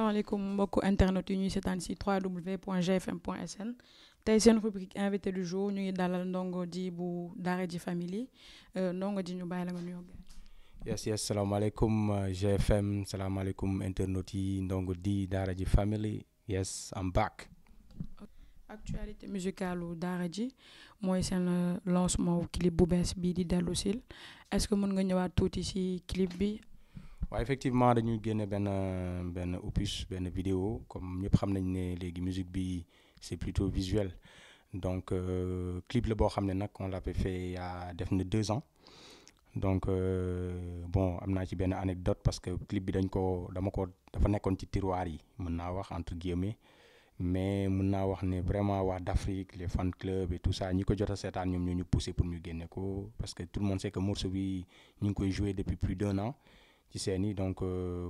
asalaamaaleykum mbokku internet yi ñuy seetaan si www.gfm.sn tey seen rubrique invité du jour ñu ngi dalal Ndongo Dee bu Daara J Family Ndongo Dee ñu bàyyi la nga nuyoo. yes salaamaaleykum GFM salaamaaleykum internet yi Ndongo Dee Daara J Family yes I'm back. actualité musicale u Daara J mooy seen lancement clip bu bees bii di dellu sil est-ce que mën nga ñëwaat tuuti si clip bi. waaw effectivement dañuy génne benn opus benn vidéo comme ñëpp xam nañ ne léegi musique bi c'est plutôt visuel donc clip la boo xam ne nag on l'avait fait def na 2 ans donc bon am naa ci benn anecdote parce que clip bi dafa nekkoon ci tiroir yi mën naa wax entre guillemets mais mën naa wax ne vraiment waa d'Afrique les fan club et tout ça ñi ko jot a seetaan ñoom ñoo ñu poussé pour ñu génne ko parce que tout le monde sait que morceau bi ñu ngi koy jouer depuis plus d'1 an ci seen i donc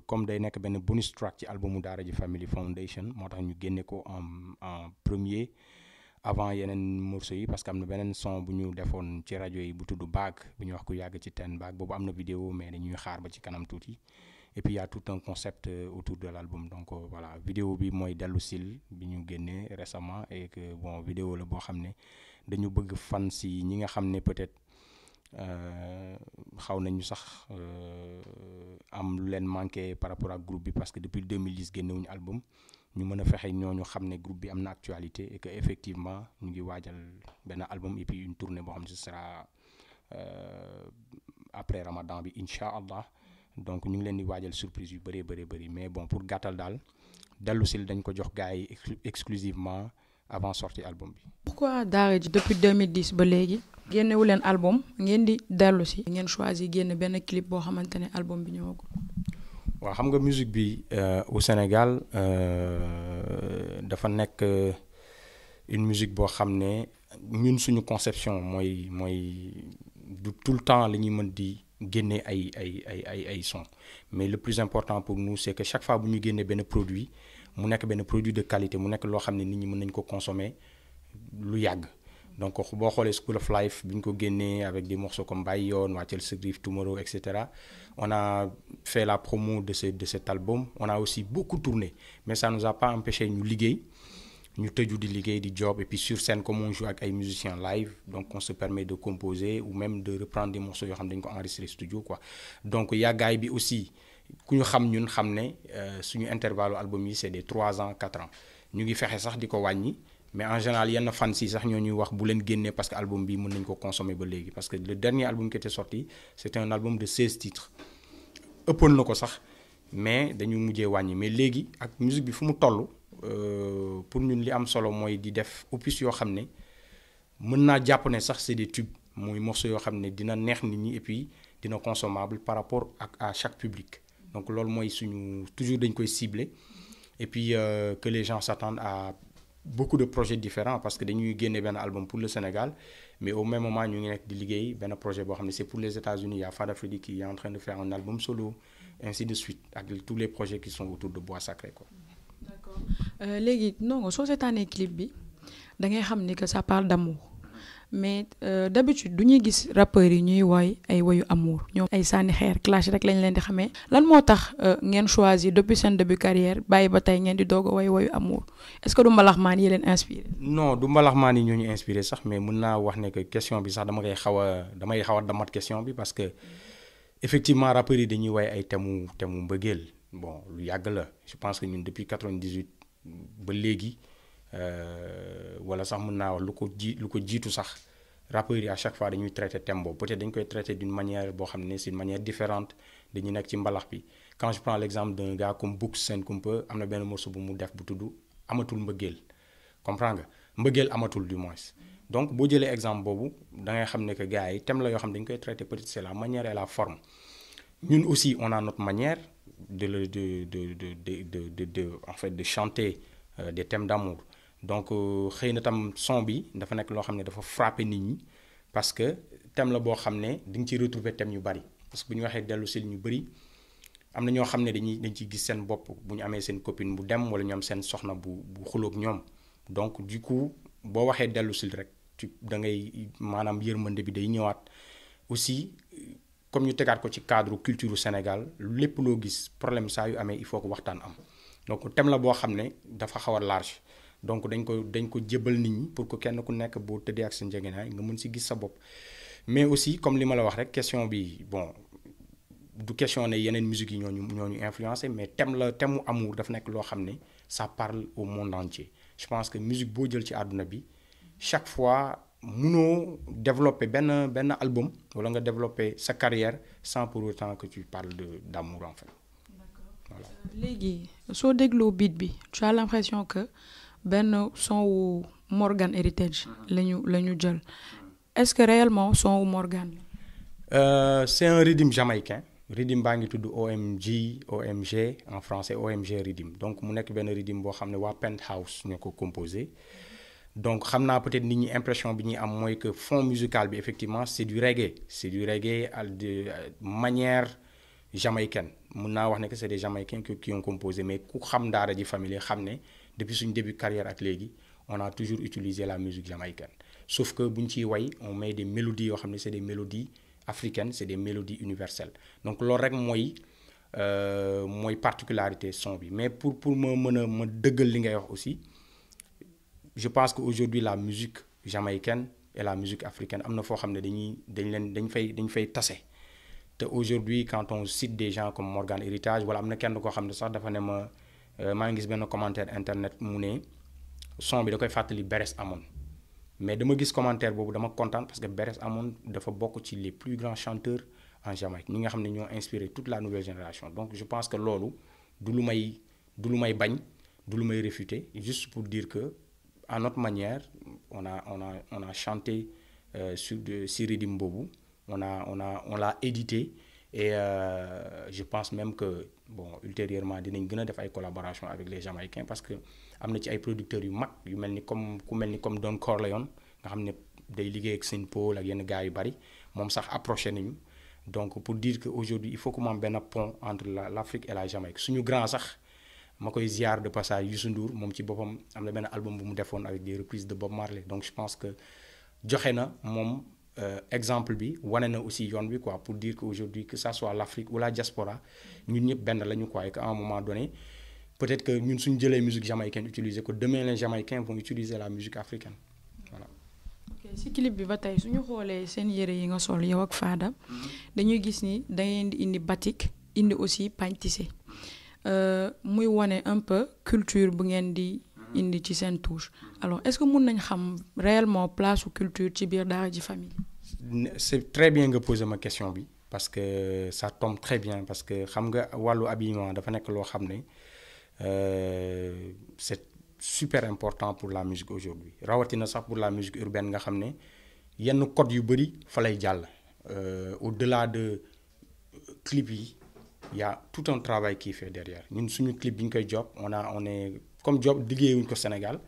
comme day nekk benn bonus track ci albumu Daara J Family Foundation moo tax ñu génne ko en premier avant yeneen morceaux yi parce que am na beneen son bu ñu defoon ci rajo yi bu tudd Baag bu ñu wax ku yàgg ci teen Baag boobu am na vidéo mais dañuy xaar ba ci kanam tuuti et puis il y a tout un concept autour de l'album donc voilà vidéo bi mooy dellu sil bi ñu génnee récemment et que bon vidéo la boo xam ne dañu bëgg fan si ñi nga xam ne peut-être xaw nañu sax am lu leen manqué par rapport ak groupe bi parce que depuis 2010 génnewuñu album ñu mën a fexe ñooñu xam ne groupe bi am na actualité et que effectivement ñu ngi waajal benn album et puis une tournée boo xam ne ce sera après Ramadan bi incha allah donc ñu ngi leen di waajal surprise yu bëri mais bon pour gàttal daal dellu sil dañ ko jox gars yi exclusivement avant sortie album bi. pourquoi Daara J depuis 2010 ba léegi génnewu leen album ngeen di dellu si ngeen choisir génn benn clip boo xamante ne album bi ñëwagul. waaw xam nga musique bi au Sénégal dafa nekk une musique boo xam ne ñun suñu conception mooy du tout le temps la ñuy mën di génne ay son mais le plus important pour nous c'est que chaque fois bu ñu génnee benn produit mu nekk benn produit de qualité mu nekk loo xam ne nit ñi mën nañ ko consommer lu yàgg donc boo xoolee School of Life bi ñu ko génnee avec des morceaux comme Bàyyi Yoon Wàccal Sa Griff Tomorrow et cetera on a fait la promo de cet album on a aussi beaucoup tourné mais ça nous a pas empêché ñu liggéey ñu tëju di liggéey di job et puis sur scène comme on joue ak ay musiciens live donc on se permet de composer ou même de reprendre des morceaux yoo xam ne dañu ko enregistrer studio quoi donc yàggaay bi aussi ku ñu xam ñun xam ne suñu intervalle album yi c'est des 3 ans 4 ans ñu ngi fexe sax di ko wàññi mais en général yenn fans yi sax ñoo ñuy wax bu leen génnee parce que album bi mën nañ ko consommer ba léegi parce que le dernier album qui était sorti c'était un album de 16 titres ëppoon na ko sax mais dañu mujjee wàññi mais léegi ak musique bi fu mu toll pour ñun li am solo mooy di def opus yoo xam ne mën naa jàpp ne sax c'est des tubes muy morceaux yoo xam ne dina neex nit ñi et puis dina consommable par rapport à chaque public donc loolu mooy suñu toujours dañ koy cibler et puis que les gens s'attendent à beaucoup de projets différents parce que dañuy génne benn album pour le Sénégal mais au même moment ñu ngi nekk di liggéey benn projet boo xam ne c'est pour les États-Unis il y a Fada Freddy qui est en train de faire un album solo ainsi de suite ak tous les projets qui sont autour de Bois Sacré quoi. D'accord léegi Ndongo soo seetaanee clip bi da ngay xam ni que ça parle d'amour mais d'habitude du ñuy gis rappeurs yi ñuy woy ay woyu amour ñoom ay sànni xeer clash rek lañ leen di xamee lan moo tax ngeen choisir depuis seen début carrière bàyyi ba tey ngeen di doog a woyu amour est-ce que du mbalaxmaan yi leen inspiré. non du mbalaxmaan yi ñoo ñu inspiré sax mais mën naa wax ne que question bi sax damay xaw a damat question bi parce que effectivement rappeurs yi dañuy woy ay temu mbëggeel bon lu yàgg la je pense que ñun depuis 98 ba léegi. wala sax mën naa wax lu ko jiitu sax rappeurs yi à chaque fois dañuy traiter thème boobu peut-être dañ koy traiter d'une manière boo xam ne c'est une manière différente dañuy nekk ci mbalax bi quand je prends l'exemple d'un gars comme Bouks Sen Kumpa am na benn morceau bu mu def bu tudd amatul mbëggeel comprends nga mbëggeel amatul du moins donc boo jëlee exemple boobu da ngay xam ne que gars yi thème la yoo xam ne dañ koy traiter peut-être c'est la manière et la forme ñun aussi on a notre manière en fait de chanter des thèmes d'amour donc xëy na tam son bi dafa nekk loo xam ne dafa frapper nit ñi parce que thème la boo xam ne dañ ciy retrouver thème yu bari parce que bu ñu waxee dellu sil ñu bari am na ñoo xam ne dañ ciy gis seen bopp bu ñu amee seen copine bu dem wala ñu am seen soxna bu xuloog ñoom donc du coup boo waxee dellu sil rek da ngay maanaam yërmande bi day ñëwaat aussi comme ñu tegaat ko ci cadre culture Sénégal lépp loo gis problème saa yu amee il faut que waxtaan am donc thème la boo xam ne dafa xaw a large donc dañ ko jébal nit ñi pour que kenn ku nekk boo tëddee ak sa njëgënaay nga mën si gis sa bopp mais aussi comme li ma la wax rek question bi bon du question ne yeneen musique yi ñooñu influencé mais thème mu amour dafa nekk loo xam ne ça parle au monde entier je pense que musique boo jël ci àdduna bi chaque fois munoo développer benn album wala nga développer sa carrière sans pour autant que tu parles d'amour en fait. D'accord. Voilà. Léegi soo dégloo beat bi tu as l'impression que benn son wu Morgan Heritage la ñu jël est-ce que réellement son wu Morgan la. C'est un rythme jamaïcain. Rythme baa ngi tudd OMG en français OMG rythme donc mu nekk benn rythme boo xam ne waa Penthouse ñoo ko composé donc xam naa peut-être nit ñi impression bi ñuy am mooy que fond musical bi effectivement c'est du reggae de manière jamaïcaine mun naa wax ne que c'est des Jamaïcains qui ont composé mais ku xam Daara J Family xam ne depuis suñu début carrière ak léegi on a toujours utilisé la musique jamaïcaine sauf que bu ñu ciy way on met des mélodies yoo xam ne c'est des mélodies africaines c'est des mélodies universelles donc loolu rek mooy particularité son bi mais pour ma dëggal li ngay wax aussi je pense que aujourd'hui la musique jamaïcaine et la musique africaine am na foo xam ne dañ fay tase te aujourd'hui quand on cite des gens comme Morgan Heritage wala am na kenn koo xam ne sax dafa ne maa ngi gis benn commentaire internet mu ne son bi da koy fàttali Beres Hammond mais dama gis commentaire boobu dama kontaan parce que Beres Hammond dafa bokk ci les plus grands chanteurs en Jamaïque ñi nga xam ne ñoo inspiré toute la nouvelle génération donc je pense que loolu du lu may bañ du lu may réfuter juste pour dire que à notre manière on a chanté sur rythme boobu on l'a édité et je pense même que bon ultérieurement dinañ gën a def ay collaboration avec les Jamaïcains parce que am na ci ay producteurs yu mag yu mel ni comme Don Corleone nga xam ne day liggéey ak Saint Paul ak yenn gars yu bari moom sax approché nañu donc pour dire que aujourd'hui il faut que mu am benn pont entre l'Afrique et la Jamaïque suñu grand sax ma koy ziar de passage Youssou Ndour moom ci boppam am na benn album bu mu defoon avec des reprises de Bob Marley donc je pense que joxe na moom exemple bi wane na aussi yoon bi quoi pour dire que aujourd'hui que ça soit l'Afrique ou la diaspora ñun ñëpp benn lañu quoi et qu'à un moment donné peut-être que ñun suñu jëlee musique jamaïcaine utiliser ko demain les Jamaïcains vont utiliser la musique africaine voilà. ok si clip bi ba tey suñu xoolee seen yére yi nga sol yow ak Fada dañuy gis ni da ngeen di indi batik indi aussi pagne tissé muy wane un peu culture bu ngeen di indi ci seen touche alors est-ce que mun nañ xam réellement place ou culture ci biir Daara J Family. C'est très bien nga poser ma question bi parce que ça tombe très bien parce que xam nga wàllu habillement dafa nekk loo xam ne c'est super important pour la musique aujourd'hui rawatina sax pour la musique urbaine nga xam ne yenn code yu bëri fa lay jàll au-delà de clip yi y a tout un travail qui est fait derrière ñun suñu clip bi ñu koy job on est comme job liggéeyuñ ko Sénégal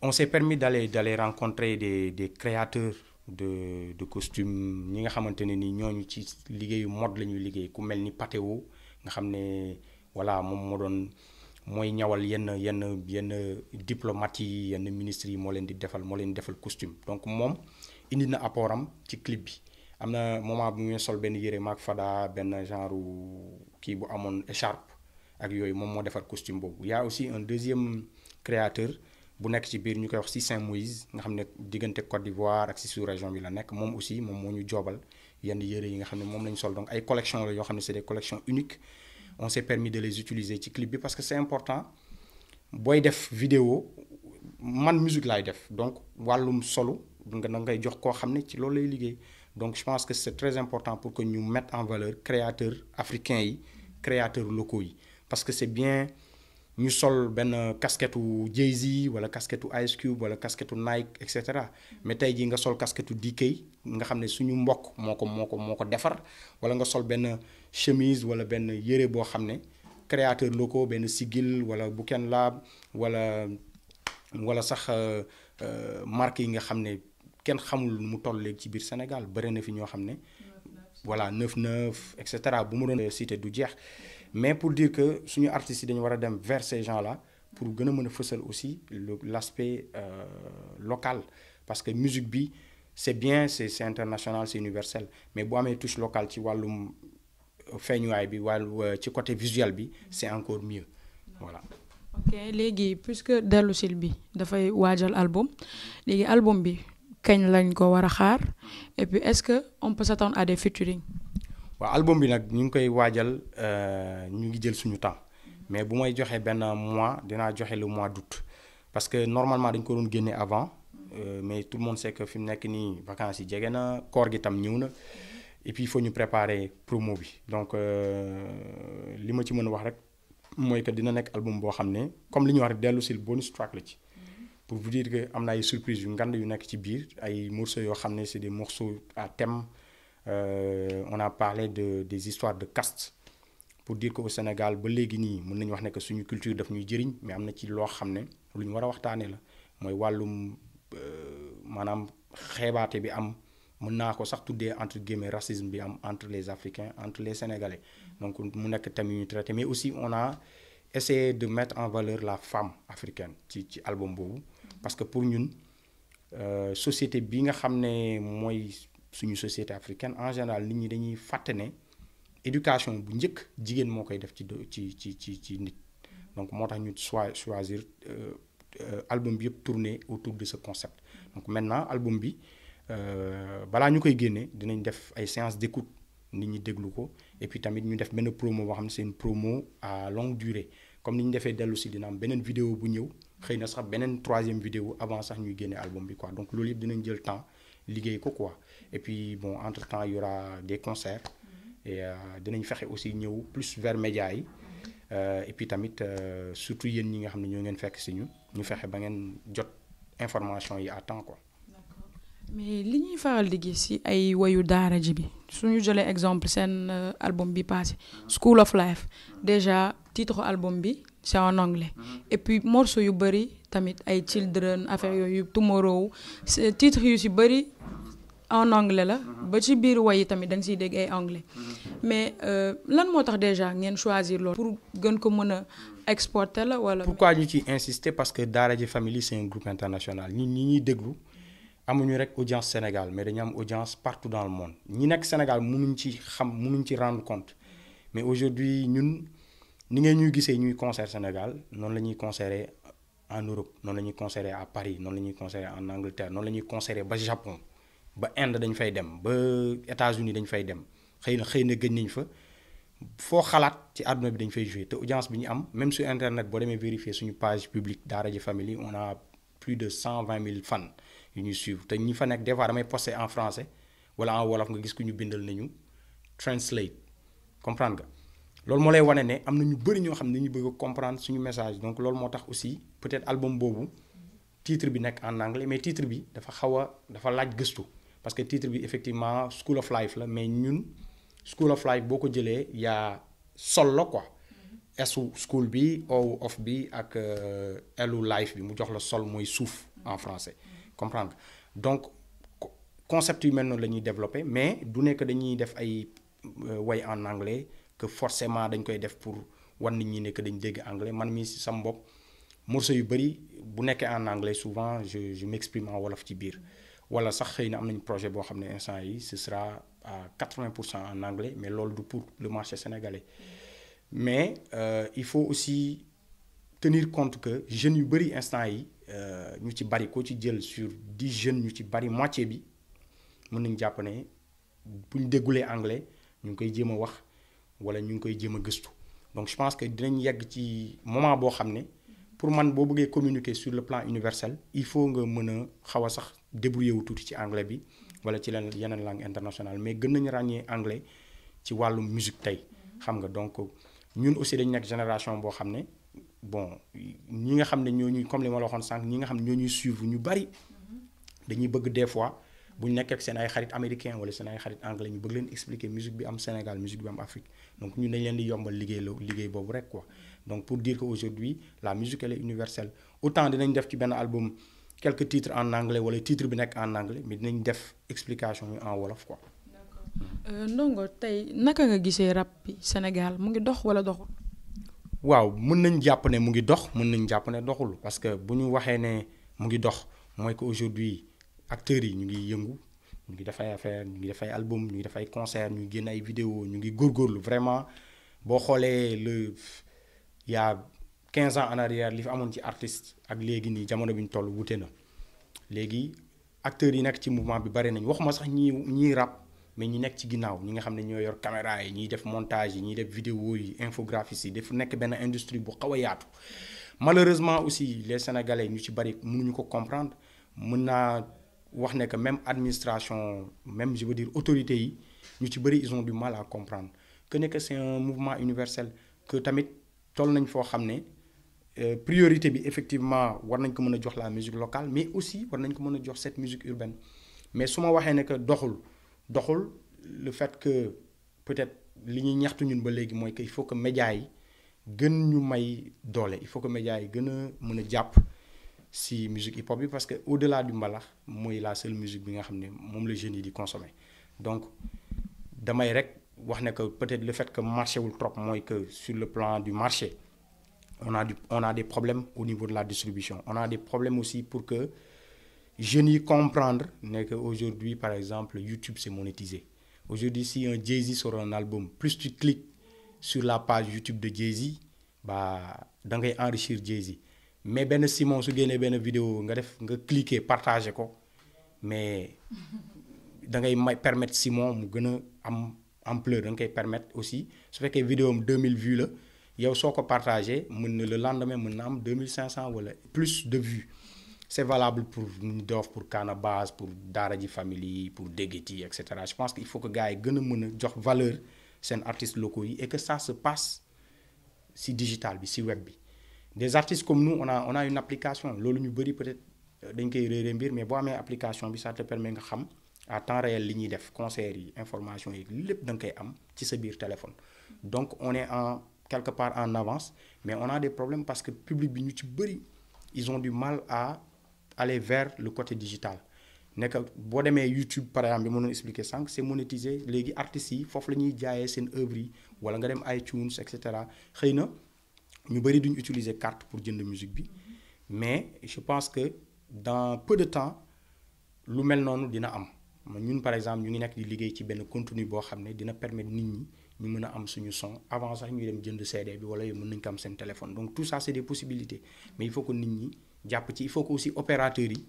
on s'est permis d'aller rencontrer des créateurs de costumes ñi nga xamante ne ni ñooñu ci liggéeyu mode la ñuy liggéey ku mel ni Patéo nga xam ne voilà moom mooy ñawal yenn diplomates yi yenn ministres yi moo leen di defal costume donc moom indi na apportam ci clip bi am na moment bu ñu sol benn yére maak Fada benn genre kii bu amoon écharpe ak yooyu moom moo defar costume boobu y a aussi un deuxième créateur bu nekk ci biir ñu koy wax si Saint-Moïse nga xam ne diggante Côte d'Ivoire ak si sous-région bi la nekk moom aussi moom moo ñu joobal yenn yére yi nga xam ne moom lañu sol donc ay collections la yoo xam ne c'est des collections uniques on s'est permis de les utiliser ci clip bi parce que c'est important booy def vidéo man musique laay def donc wàllum solo nga ngay jox koo xam ne ci loolu lay liggéey donc je pense que c'est très important pour que ñu mettre en valeur créateurs africains yi créateurs locaux yi parce que c'est bien ñu sol benn casquette u Jay-Z wala casquette u Ice Cube wala casquette u Nike et cetera mais tey jii nga sol casquette u DK nga xam ne suñu mbokk moo ko defar wala nga sol benn chemise wala benn yére boo xam ne créateurs locaux benn Sigil wala Bouken Lab wala sax marque yi nga xam ne kenn xamul mu toll léegi ci biir Sénégal bëri na fi ñoo xam ne voilà 99 et cetera bu ma doon cité du jeex mais pour dire que suñu artistes yi dañu war a dem vers ces gens-là pour gën a mën a fësal aussi l'aspect local parce que musique bi c'est bien c'est international c'est universel mais bu amee touche locale ci wàllum feeñuwaay bi wàllu ci côté visuel bi c'est encore mieux voilà. ok léegi puisque dellu sil bi dafay waajal album léegi album bi kañ lañ ko war a xaar et puis est-ce que on peut s'attendre à des featuring. waaw album bi nag ñu ngi koy waajal ñu ngi jël suñu temps mais bu may joxe benn mois dinaa joxe le mois d'août parce que normalement dañ ko doon génne avant mais tout le monde sait que fi mu nekk nii vacances yi jege na koor gi tam ñëw na et puis il faut ñu préparer promo bi donc li ma ci mën a wax rek mooy que dina nekk album boo xam ne comme li ñu wax rek dellu si bonus track la ci pour vous dire que am na ay surprise yu ngand yu nekk ci biir ay morceaux yoo xam ne c'est des morceaux à thème. On a parlé des histoires de caste pour dire qu'au Sénégal ba léegi nii mën nañu wax ne que suñu culture daf ñuy jëriñ mais am na ci loo xam ne lu ñu war a waxtaanee la mooy wàllum maanaam xeebaate bi am mën naa ko sax tuddee entre guillemets racisme bi am entre les Africains entre les Sénégalais donc mu nekk thème yu ñu traité mais aussi on a essayé de mettre en valeur la femme africaine ci album boobu parce que pour ñun société bi nga xam ne mooy suñu société africaine en général nit ñi dañuy fàtte ne éducation bu njëkk jigéen moo koy def ci nit donc moo tax ñu choisir album bi yëpp tourner autour de ce concept donc maintenant album bi balaa ñu koy génne dinañ def ay séances d'écoute nit ñi déglu ko et puis tamit ñu def benn promo boo xam ne c'est une promo à longue durée comme ni ñu defee dellu si dina am beneen vidéo bu ñëw xëy na sax beneen troisième vidéo avant sax ñuy génne album bi quoi donc loolu yëpp dinañ jël temps liggéey ko quoi et puis bon entre temps il y aura des concerts et dinañ fexe aussi ñëw plus vers médias yi et puis tamit surtout yéen ñi nga xam ne ñoo ngeen fekk si ñu fexe ba ngeen jot information yi à temps quoi. mais li ñuy faral di gis ci ay woyu daara ji bi suñu jëlee exemple seen album bi passé School of Life déjà titre album bi c'est en anglais et puis morceau yu bëri tamit ay children affaire yooyu tomorrow titre yu ci bëri en anglais la ba ci biir woyi tamit da nga ciy dégg ay anglais mais lan moo tax déjà ngeen choisir loolu pour gën ko mën a exporter la wala. pourquoi ñu ciy insister parce que Daara J Family c'est un groupe international ñi ñuy déglu amuñu rek audience Sénégal mais dañu am audience partout dans le monde ñi nekk Sénégal mënuñ ci rendre compte mais aujourd'hui ñun ni ngeen ñuy gisee ñuy concert Sénégal noonu la ñuy concerter en Europe noonu la ñuy concerter à Paris noonu la ñuy concerter en Angleterre noonu la ñuy concerter ba Japon ba Inde dañ fay dem ba États-Unis dañ fay dem xëy na gëj nañ fa foo xalaat ci àdduna bi dañ fay jouer te audience bi ñu am même sur internet boo demee vérifier suñu page publique Daara J Family on a plus de 120 000 fans yu ñuy suivre te ñi fa nekk des fois damay poster en français wala en wolof nga gis ku ñu bindal nañu translate comprendre nga loolu moo lay wane ne am na ñu bëri ñoo xam ne ñu bëgg a comprendre suñu message donc loolu moo tax aussi peut-être album boobu titre bi nekk en anglais mais titre bi dafa laaj gëstu parce que titre bi effectivement School of Life la mais ñun School of Life boo ko jëlee yaa sol la quoi esu school bi o of bi ak elu life bi mu jox la sol mooy suuf en français comprendre donc concept yu mel noonu la ñuy développer mais du nekk dañuy def ay way en anglais que forcément dañ koy def pour wan nit ñi ne que dañ dégg anglais man mii si sama bopp morceau yu bëri bu nekkee en anglais souvent je m'exprime en wolof ci biir wala sax xëy na am nañ projet boo xam ne instant yi ce sera à 80% en anglais mais loolu du pour le marché sénégalais mais il faut aussi tenir compte que jeunes yu bëri instant yi ñu ci bari koo ci jël sur 10 jeunes ñu ci bari moitié bi mën nañu jàpp ne bu ñu déggulee anglais ñu ngi koy jéem a wax wala ñu ngi koy jéem a gëstu donc je pense que dinañ yegg ci moment boo xam ne pour man boo bëggee communiquer sur le plan universel il faut nga mën a xaw a sax débrouiller wu tuuti ci anglais bi wala ci yeneen langue internationale mais gën nañu ràññee anglais ci wàllu musique tey xam nga donc ñun aussi dañu nekk génération boo xam ne bon ñi nga xam ne ñoo ñuy comme li ma la waxoon sànq ñi nga xam ne ñoo ñuy suivre ñu bari dañuy bëgg des fois bu ñu nekkee ak seen ay xarit américain wala seen ay xarit anglais ñu bëgg leen expliquer musique bi am Sénégal musique bi am Afrique donc ñun dañ leen di yombal liggéey boobu rek quoi donc pour dire que aujourd'hui la musique elle est universelle autant dinañ def ci benn album quelques titres en anglais wala titre bi nekk en anglais mais dinañ def explication yi en wolof quoi. d'accord Ndongo tey naka nga gisee rap bi Sénégal mu ngi dox wala doxul. waaw mën nañ jàpp ne mu ngi dox mën nañ jàpp ne doxul parce que bu ñu waxee ne mu ngi dox mooy que aujourd'hui acteurs yi ñu ngi yëngu ñu ngi def ay affaire ñu ngi def ay album ñu ngi def ay concert ñu ngi génn ay vidéo ñu ngi góorgóorlu vraiment boo xoolee il y a 15 ans en arrière li fi amoon ci artiste ak léegi nii jamono bi ñu toll wute na léegi acteurs yi nekk ci mouvement bi bari nañ waxuma sax ñii rap mais ñi nekk ci ginnaaw ñi nga xam ne ñoo yor caméra yi ñiy def montage yi ñiy def vidéo yi infographiste yi dafa nekk benn industrie bu xaw a yaatu malheureusement aussi les sénégalais ñu ci bari mënuñu ko comprendre mën naa wax ne que même administration même je veux dire autorités yi ñu ci bari ils ont du mal à comprendre que c'est un mouvement universel que tamit toll nañ foo xam ne priorité bi effectivement war nañ ko mën a jox la musique locale mais aussi war nañ ko mën a jox cette musique urbaine mais su ma waxee ne que doxul le fait que peut-être li ñuy ñaxtu ñun ba léegi mooy que il faut que médias yi gën ñu may doole il faut que médias yi gën a mën a jàpp si musique hip hop bi parce que au-delà du mbalax mooy la seule musique bi nga xam ne moom la jeunes yi di consommer donc damay rek wax ne que peut-être le fait que marché wul trop mooy que sur le plan du marché on a des problèmes au niveau de la distribution on a des problèmes aussi pour que jeunes yi comprendre ne que aujourd'hui par exemple YouTube c'est monétisé aujourd'hui si un Jay-Z sort un album plus tu cliques sur la page YouTube de Jay-Z bah da ngay enrichir Jay-Z mais benn Simon su génnee benn vidéo nga cliquer partager ko mais da ngay may permettre Simon mu gën a am ampleur da nga koy permettre aussi su fekkee vidéo am 2000 vues la yow soo ko partagé mën na le lendemain mën na am 2500 wala plus de vues c'est valable pour Ndof pour Canabasse pour Daara J Family pour Déguéti etc. Je pense qu'il faut que gars yi gën a mën a jox valeur seen artistes locaux yi et que ça se passe si digital bi si web bi des artistes comme nous on a une application loolu ñu bëri peut-être dañ koy réeré mbir mais boo amee application bi ça te permet nga xam à temps réel li ñuy def concerts yi information yi lépp da nga koy am ci sa biir téléphone donc on est en quelque part en avance mais on a des problèmes parce que public bi ñu ci bëri ils ont du mal à aller vers le côté digital nekk boo demee YouTube par exemple bi ma doon expliquer sànq c'est monétisé léegi artistes yi foofu la ñuy jaayee seen œuvre yi wala nga dem iTunes et cetera xëy na ñu bëri duñu utiliser carte pour jënd musique bi mais je pense que dans peu de temps lu mel noonu dina am ñun par exemple ñu ngi nekk di liggéey ci benn contenu boo xam ne dina permettre nit ñi ñu mën a am suñu son avant sax ñuy dem jënd CD bi wala yow mën nañu ko am seen téléphone donc tout ça c'est des possibilités mais il faut que nit ñi jàpp ci il faut que aussi opérateurs yi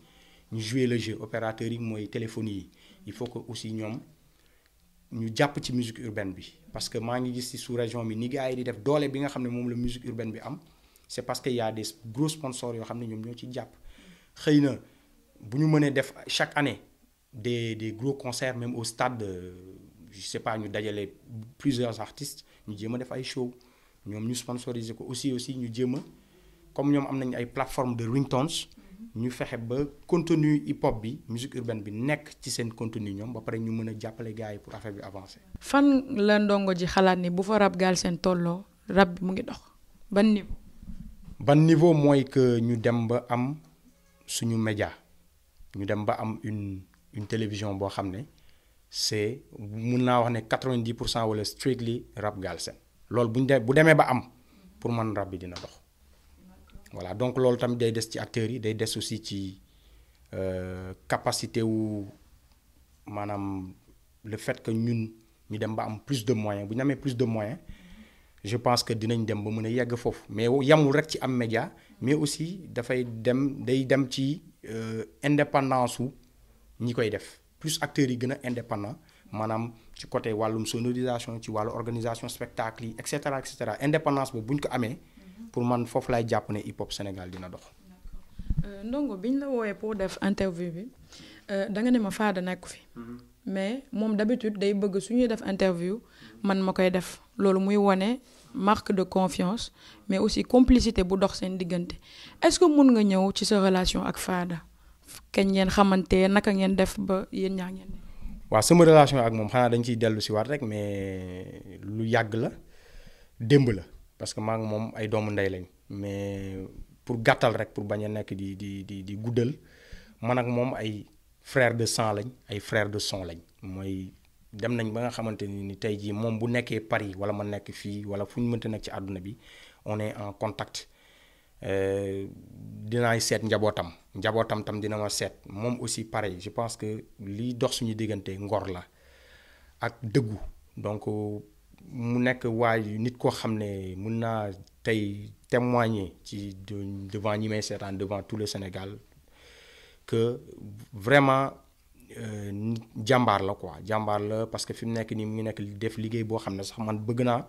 ñu jouer le jeu opérateurs yi mooy téléphonie yi il faut que aussi ñoom ñu jàpp ci musique urbaine bi parce que maa ngi gis ci sous-région bi ni gars yi di def doole bi nga xam ne moom la musique urbaine bi am c'est parce que y a des gros sponsors yoo xam ne ñoom ñoo ci jàpp xëy na bu ñu mënee def chaque année des gros concerts même au stade je sais pas ñu dajale plusieurs artistes ñu jéem a def ay show ñoom ñu sponsoriser ko aussi ñu jéem a comme ñoom am nañu ay plateformes de ringtones ñu fexe ba contenu hip hop bi musique urbaine bi nekk ci seen contenu ñoom ba pare ñu mën a jàppale gars yi pour affaire bi avancer. fan la Ndongo Ji xalaat ni bu fa rap Galsen tolloo rap bi mu ngi dox ban niveau. ban niveau mooy que ñu dem ba am suñu média ñu dem ba am une télévision boo xam ne c'est mun naa wax ne 90% wala strictly rap Galsen loolu bu demee ba am pour man rap bi dina dox. Voilà donc loolu tamit day des ci acteurs yi day des aussi ci capacité wu maanaam le fait que ñun ñu dem ba am plus de moyens bu ñu amee plus de moyens je pense que dinañ dem ba mën a yegg foofu mais yamul rek ci am média mais aussi day dem ci indépendance wu ñi koy def plus acteurs yi gën a indépendant maanaam ci côté wàllum sonorisation ci wàllu organisation spectacle yi et cetera indépendance boobu bu ñu ko amee. pour man foofu laay jàpp ne hip hop Sénégal dina dox. Ndongo biñ la woowee pour def interview bi da nga ne ma Fada nekku fi. mais moom d'habitude day bëgg su ñuy def interview man ma koy def loolu muy wone marque de confiance mais aussi complicité bu dox seen diggante est-ce que mun nga ñëw ci sa relation ak Fada kañ ngeen xamante naka ngeen def ba yéen ñaa ngeen. waaw sama relation ak moom xanaa dañ ciy dellu si waat rek mais lu yàgg la démb la. parce que maa ngi moom ay doomu ndey lañ mais pour gàttal rek pour bañ a nekk di guddal man ak moom ay frère de sang lañ ay frère de son lañ mooy dem nañ ba nga xamante ni tey jii moom bu nekkee Paris wala ma nekk fii wala fu ñu mënta nekk ci àdduna bi on est en contact dinaay seet njabootam tam dina ma seet moom aussi pareil je pense que liy dox suñu diggante ngor la ak dëggu donc mu nekk waay nit koo xam ne mun naa tey témoigner ci devant ñi may seetaan devant tout le Sénégal que vraiment jàmbaar la quoi jàmbaar la parce que fi mu nekk nii mu ngi nekk def liggéey boo xam ne sax man bëgg naa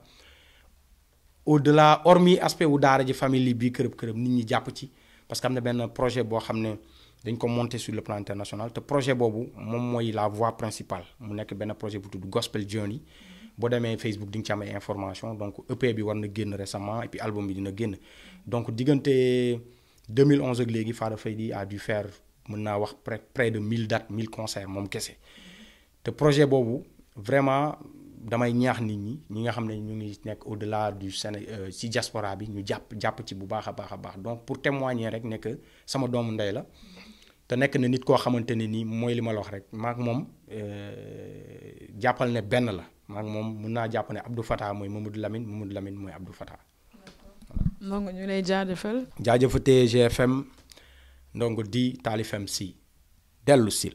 au delà hormis aspect wu daara ji famille bi kërëb nit ñi jàpp ci parce que am na benn projet boo xam ne dañ ko monter sur le plan international te projet boobu moom mooy la voie principale mu nekk benn projet bu tudd Gospel Journey boo demee Facebook di nga ci am ay information donc EP bi war na génn récemment et puis album bi dina génn donc diggante 2011 ak léegi Fada Faydi a dû faire mën naa wax près de 1000 dates 1000 concerts moom kese te projet boobu vraiment damay ñaax nit ñi nga xam ne ñu ngi nekk au delà du Sénégal ci diaspora bi ñu jàpp ci bu baax a baax donc pour témoigner rek ne que sama doomu ndey la te nekk na nit koo xamante ne nii mooy li ma la wax rek maak moom jàppal ne benn la maak moom mun naa jàpp ne Abdou Fatah mooy Mamadou Lamine mooy Abdou Fatah. donc ñu lay jaajëfal. jaajëfatee GFM ndongo di Talif MC dellu sil